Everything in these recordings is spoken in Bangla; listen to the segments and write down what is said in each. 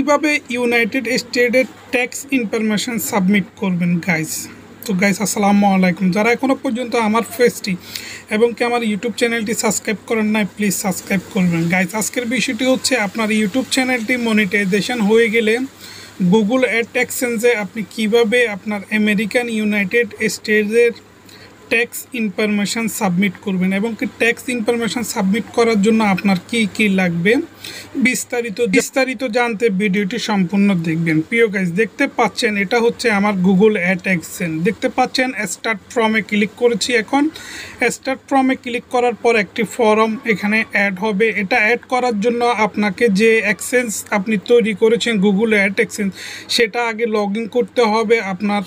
কিভাবে ইউনাইটেড স্টেটের ট্যাক্স ইনফরমেশন সাবমিট করবেন গাইস। তো গাইস আসসালামু আলাইকুম। যারা এখনও পর্যন্ত আমার ফেসটি এবং কি আমার ইউটিউব চ্যানেলটি সাবস্ক্রাইব করেন নাই, প্লিজ সাবস্ক্রাইব করবেন গাইস। আজকের বিষয়টি হচ্ছে আপনার ইউটিউব চ্যানেলটি মনিটাইজেশন হয়ে গেলে গুগল অ্যাড এক্সচেঞ্জে আপনি কিভাবে আপনার আমেরিকান ইউনাইটেড স্টেটসের ট্যাক্স ইনফরমেশান সাবমিট করবেন এবং কি ট্যাক্স ইনফরমেশান সাবমিট করার জন্য আপনার কি লাগবে বিস্তারিত জানতে ভিডিওটি সম্পূর্ণ দেখবেন। প্রিয় গাইস, দেখতে পাচ্ছেন এটা হচ্ছে আমার গুগল অ্যাড এক্সচেঞ্জ। দেখতে পাচ্ছেন স্টার্ট ফর্মে ক্লিক করেছি। এখন স্টার্ট ফর্মে ক্লিক করার পর একটি ফর্ম এখানে অ্যাড হবে। এটা অ্যাড করার জন্য আপনাকে যে এক্সচেঞ্জ আপনি তৈরি করেছেন গুগল অ্যাড এক্সচেঞ্জ, সেটা আগে লগ ইন করতে হবে আপনার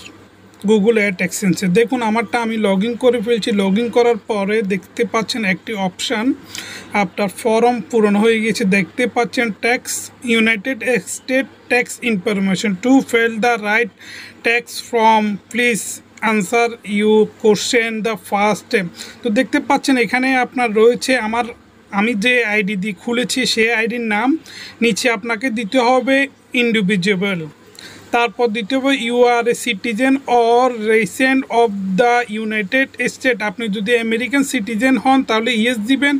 গুগল অ্যাড এক্সচেঞ্জে। দেখুন আমারটা আমি লগ ইন করে ফেলছি। লগ ইন করার পরে দেখতে পাচ্ছেন একটি অপশান, আপনার ফর্ম পূরণ হয়ে গেছে। দেখতে পাচ্ছেন tax United State tax information to fill the right tax form, please answer you question the first step. তো দেখতে পাচ্ছেন এখানে আপনার রয়েছে আমি যে আইডি দিয়ে খুলেছি সেই আইডির নাম, নিচে আপনাকে দিতে হবে ইন্ডিভিজুয়াল, তারপর দিতে হবে you are a citizen or resident of the United State. আপনি যদি আমেরিকান সিটিজেন হন তাহলে ইয়েস দিবেন,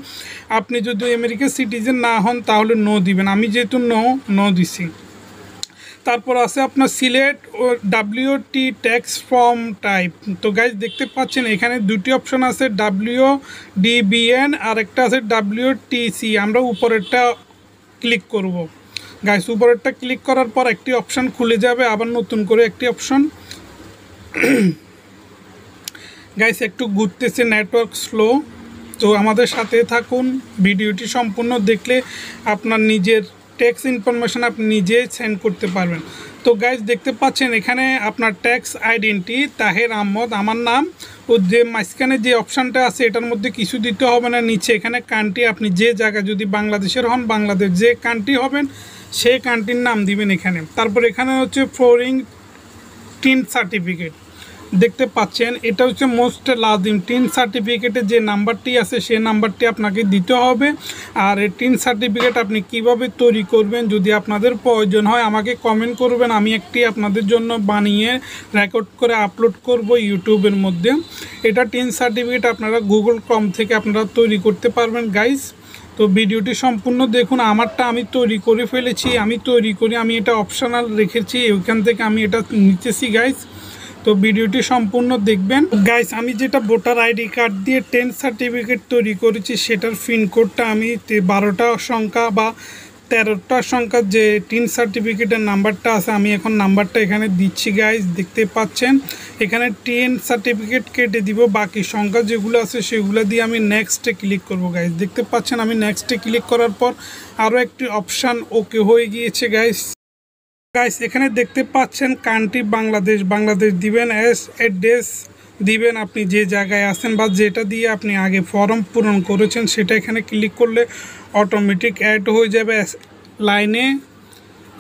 আপনি যদি আমেরিকান সিটিজেন না হন তাহলে নো দিবেন। আমি যেহেতু নো দিছি। তারপর আছে আপনার সিলেক্ট ও WT ট্যাক্স ফর্ম টাইপ। তো গাইজ দেখতে পাচ্ছেন এখানে দুটি অপশন আছে, WDBN আর একটা আছে WTC। আমরা উপরেরটা ক্লিক করব গাইস। উপরেরটা ক্লিক করার পর একটি অপশান খুলে যাবে, আবার নতুন করে একটি অপশন। গাইস একটু ঘুরতেছে, নেটওয়ার্ক স্লো, তো আমাদের সাথে থাকুন। ভিডিওটি সম্পূর্ণ দেখলে আপনার নিজের ট্যাক্স ইনফরমেশন আপনি নিজে সেন্ড করতে পারবেন। তো গাইস দেখতে পাচ্ছেন এখানে আপনার ট্যাক্স আইডেন্টি তাহের আহমদ আমার নাম। ও যে মাঝখানে যে অপশানটা আছে এটার মধ্যে কিছু দিতে হবে না। নিচে এখানে কান্ট্রি, আপনি যে জায়গায় যদি বাংলাদেশের হন বাংলাদেশ, যে কান্ট্রি হবেন সেই কান্ট্রির নাম দিবেন এখানে। তারপর এখানে হচ্ছে ফরেন টিন সার্টিফিকেট। দেখতে পাচ্ছেন এটা হচ্ছে মোস্ট লাজিম। টিন সার্টিফিকেটের যে নাম্বারটি আছে সেই নাম্বারটি আপনাকে দিতে হবে। আর এই টিন সার্টিফিকেট আপনি কিভাবে তৈরি করবেন, যদি আপনাদের প্রয়োজন হয় আমাকে কমেন্ট করবেন, আমি একটি আপনাদের জন্য বানিয়ে রেকর্ড করে আপলোড করব ইউটিউবের মধ্যে। এটা টিন সার্টিফিকেট আপনারা গুগল ক্রোম থেকে আপনারা তৈরি করতে পারবেন গাইস। তো ভিডিওটি সম্পূর্ণ দেখুন। আমারটা আমি তৈরি করে ফেলেছি। আমি এটা অপশনাল রেখেছি, ওইখান থেকে আমি এটা নিতেছি গাইস। তো ভিডিওটি সম্পূর্ণ দেখবেন গাইস। আমি যেটা ভোটার আইডি কার্ড দিয়ে 10 সার্টিফিকেট তৈরি করেছি সেটার পিনকোডটা আমি 12টা সংখ্যা বা 13টা সংখ্যার যে 10 সার্টিফিকেটের নাম্বারটা আছে, আমি এখন নাম্বারটা এখানে দিচ্ছি গাইস। দেখতে পাচ্ছেন এখানে 10 সার্টিফিকেট কেটে দিব, বাকি সংখ্যা যেগুলো আছে সেগুলো দিয়ে আমি নেক্সটে ক্লিক করব গাইস। দেখতে পাচ্ছেন আমি নেক্সটে ক্লিক করার পর আরও একটি অপশান ওকে হয়ে গিয়েছে গাইস। এখানে দেখতে পাচ্ছেন কান্ট্রি বাংলাদেশ দিবেন, অ্যাড্রেস দিবেন আপনি যে জায়গায় আছেন বা যেটা দিয়ে আপনি আগে ফর্ম পূরণ করেছেন সেটা এখানে ক্লিক করলে অটোমেটিক অ্যাড হয়ে যাবে লাইনে।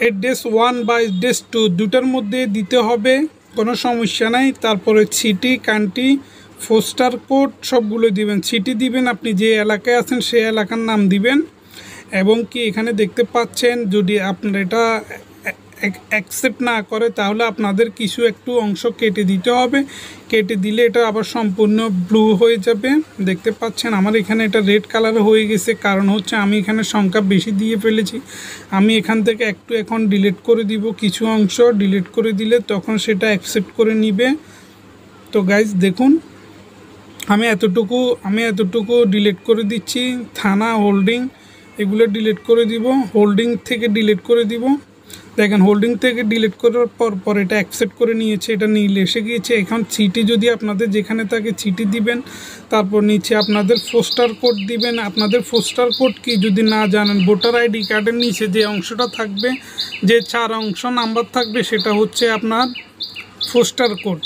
অ্যাড্রেস 1 বা অ্যাড্রেস 2 দুটার মধ্যে দিতে হবে, কোনো সমস্যা নাই। তারপরে সিটি, কান্ট্রি, পোস্টাল কোড সবগুলো দিবেন। সিটি দিবেন আপনি যে এলাকায় আছেন সেই এলাকার নাম দিবেন। এবং কি এখানে দেখতে পাচ্ছেন যদি আপনার এটা অ্যাকসেপ্ট না করে তাহলে আপনাদের কিছু একটু অংশ কেটে দিতে হবে। কেটে দিলে এটা আবার সম্পূর্ণ ব্লু হয়ে যাবে। দেখতে পাচ্ছেন আমার এখানে এটা রেড কালার হয়ে গেছে, কারণ হচ্ছে আমি এখানে সংখ্যা বেশি দিয়ে ফেলেছি। আমি এখান থেকে একটু এখন ডিলিট করে দিব, কিছু অংশ ডিলিট করে দিলে তখন সেটা অ্যাকসেপ্ট করে নিবে। তো গাইজ দেখুন আমি এতটুকু ডিলিট করে দিচ্ছি। থানা, হোল্ডিং এগুলো ডিলিট করে দিব, হোল্ডিং থেকে ডিলিট করে দিব। দেখেন হোল্ডিং থেকে ডিলিট করার পর এটা অ্যাকসেপ্ট করে নিয়েছে, এটা নীল এসে গিয়েছে। এখন সিটি যদি আপনাদের যেখানে থাকে সিটি দিবেন, তারপর নিচে আপনাদের পোস্টাল কোড দিবেন। আপনাদের পোস্টাল কোড কি যদি না জানেন, ভোটার আইডি কার্ডের নিচে যে অংশটা থাকবে, যে 4 অংশ নাম্বার থাকবে সেটা হচ্ছে আপনার পোস্টাল কোড।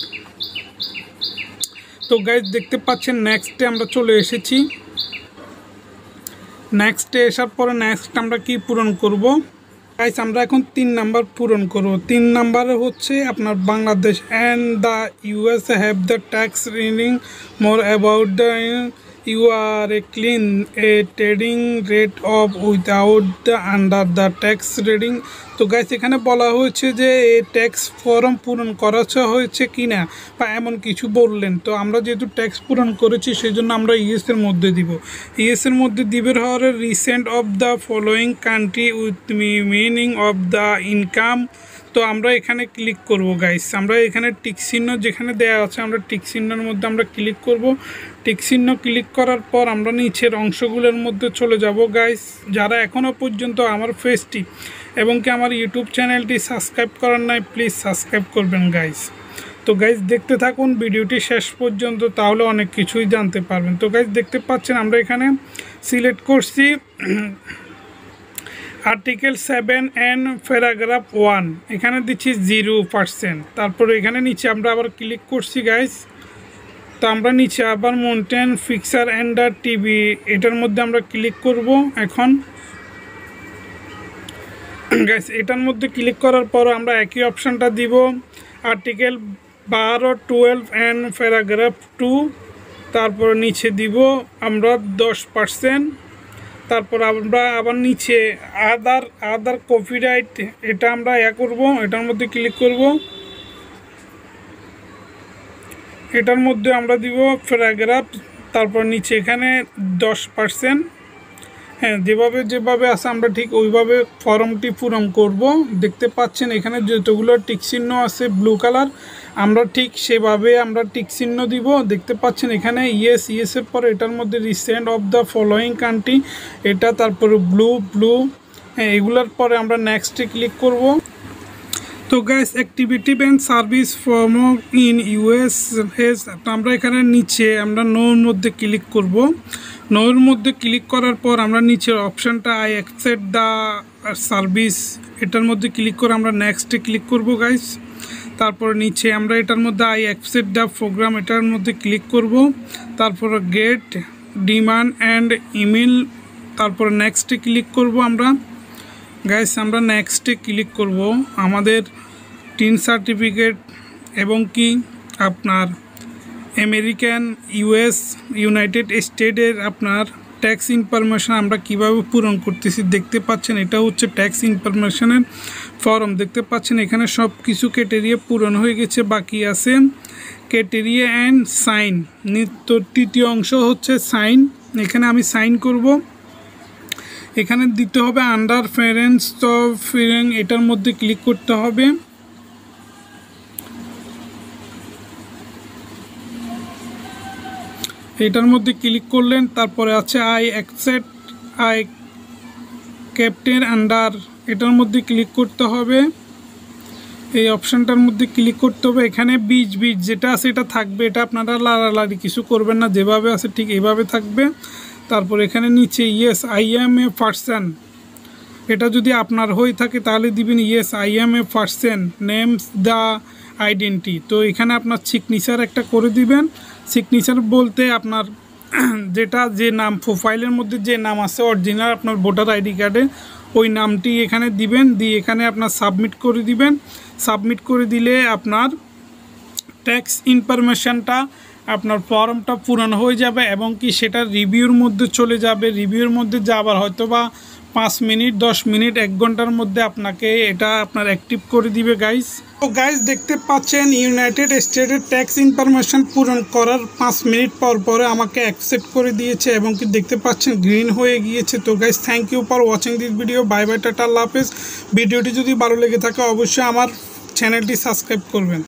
তো গাইজ দেখতে পাচ্ছেন নেক্সটে আমরা চলে এসেছি। নেক্সটে আসার পরে নেক্সট আমরা কি পূরণ করব গাইস, আমরা এখন 3 নাম্বার পূরণ করব। 3 নাম্বারে হচ্ছে আপনার Bangladesh and the US have the tax running more about the you are a clean a trading rate of without the under the tax reading. তো গাইস এখানে বলা হয়েছে যে এই ট্যাক্স ফর্ম পূরণ করা হয়েছে কি না বা এমন কিছু বললেন। তো আমরা যেহেতু ট্যাক্স পূরণ করেছি সেই জন্য আমরা ইয়েসের মধ্যে দিব। ইয়েসের মধ্যে দিবের হওয়ার recent of the following country with meaning of the income. তো আমরা এখানে ক্লিক করব গাইস, আমরা এখানে টিক চিহ্ন যেখানে দেওয়া আছে আমরা টিক চিহ্নের মধ্যে আমরা ক্লিক করব। টিক চিহ্ন ক্লিক করার পর আমরা নিচের অংশগুলোর মধ্যে চলে যাব গাইস। যারা এখনও পর্যন্ত আমার পেজটি এবং কি আমার ইউটিউব চ্যানেলটি সাবস্ক্রাইব করার নাই প্লিজ সাবস্ক্রাইব করবেন গাইস। তো গাইস দেখতে থাকুন ভিডিওটি শেষ পর্যন্ত, তাহলে অনেক কিছুই জানতে পারবেন। তো গাইস দেখতে পাচ্ছেন আমরা এখানে সিলেক্ট করছি আর্টিকেল 7 অ্যান্ড প্যারাগ্রাফ 1, এখানে দিচ্ছি 0%। তারপরে এখানে নিচে আমরা আবার ক্লিক করছি গাইস। তো আমরা নিচে আবার মেনটেন ফিক্সার অ্যান্ড টিভি এটার মধ্যে আমরা ক্লিক করব। এখন গাইস এটার মধ্যে ক্লিক করার পর আমরা একই অপশানটা দিব আর্টিকেল 12, 12 অ্যান্ড প্যারাগ্রাফ 2। তারপর নিচে দিব আমরা 10%। তারপর আমরা আবার নিচে আদার কপিরাইট এটা আমরা করব, এটার মধ্যে ক্লিক করব। এটার মধ্যে আমরা দিব প্যারাগ্রাফ, তারপর নিচে এখানে 10%। হ্যাঁ, যেভাবে আছে আমরা ঠিক ওইভাবে ফর্মটি পূরণ করব। দেখতে পাচ্ছেন এখানে যতগুলো টিক চিহ্ন আছে ব্লু কালার, আমরা ঠিক সেভাবে আমরা টিক চিহ্ন দিব। দেখতে পাচ্ছেন এখানে ইয়েসের পর এটার মধ্যে recent of the following country এটা, তারপরে ব্লু। হ্যাঁ, এগুলোর পরে আমরা নেক্সটে ক্লিক করব। তো guys activity and service form in US hedge, তো আমরা এখানে নিচে আমরা নোর মধ্যে ক্লিক করব। নোর মধ্যে ক্লিক করার পর আমরা নিচের অপশানটা আই অ্যাকসেপ্ট দ্য সার্ভিস এটার মধ্যে ক্লিক করে আমরা নেক্সটে ক্লিক করব গাইস। তারপর নিচে আমরা এটার মধ্যে আই অ্যাকসেপ্ট দ্য প্রোগ্রাম এটার মধ্যে ক্লিক করব। তারপর গেট ডিমান্ড অ্যান্ড ইমেল, তারপর নেক্সটে ক্লিক করব আমরা গাইস। আমরা নেক্সটে ক্লিক করব। আমাদের টিন সার্টিফিকেট এবং কি আপনার আমেরিকান ইউনাইটেড স্টেটের আপনার ট্যাক্স ইনফরমেশন আমরা কিভাবে পূরণ করতেছি দেখতে পাচ্ছেন। এটা হচ্ছে ট্যাক্স ইনফরমেশনের ফর্ম। দেখতে পাচ্ছেন এখানে সব কিছু ক্রাইটেরিয়া পূরণ হয়ে গেছে, বাকি আছে ক্রাইটেরিয়া অ্যান্ড সাইন। তৃতীয় অংশ হচ্ছে সাইন, এখানে আমি সাইন করব। এখানে দিতে হবে আন্ডার ফেরেন্স অফ ফিরিং এটার মধ্যে ক্লিক করতে হবে। এটার মধ্যে ক্লিক করলেন, তারপরে আছে I accept I captain under এটার মধ্যে ক্লিক করতে হবে। এই অপশানটার মধ্যে ক্লিক করতে হবে। এখানে বীজ যেটা আছে এটা থাকবে, এটা আপনারা লাড়ালাড়ি কিছু করবেন না, যেভাবে আছে ঠিক এইভাবে থাকবে। তারপর এখানে নিচে yes I M a person, এটা যদি আপনার হয়ে থাকে তাহলে দিবেন yes I M a person names the identity. তো এখানে আপনার সিগনেচার একটা করে দিবেন। সিগনেচার বলতে আপনার যেটা যে নাম প্রোফাইলের মধ্যে যে নাম আছে অরিজিনাল আপনার ভোটার আইডি কার্ডে ওই নামটি এখানে দিবেন, দিয়ে এখানে আপনার সাবমিট করে দিবেন। সাবমিট করে দিলে আপনার ট্যাক্স ইনফরমেশনটা আপনার ফর্মটা পূরণ হয়ে যাবে এবং কি সেটা রিভিউর মধ্যে চলে যাবে। রিভিউর মধ্যে যাবার হয়তো বা 5 মিনিট 10 মিনিট 1 ঘন্টার মধ্যে আপনাকে এটা আপনার অ্যাক্টিভ করে দিবে গাইস। তো গাইস দেখতে পাচ্ছেন ইউনাইটেড স্টেটের ট্যাক্স ইনফরমেশন পূরণ করার 5 মিনিট পরে আমাকে অ্যাকসেপ্ট করে দিয়েছে এবং কি দেখতে পাচ্ছেন গ্রিন হয়ে গিয়েছে। তো guys thank you for watching this video. Bye bye, tata, আল্লাহ হাফেজ। ভিডিওটি যদি ভালো লেগে থাকে অবশ্যই আমার চ্যানেলটি সাবস্ক্রাইব করবেন।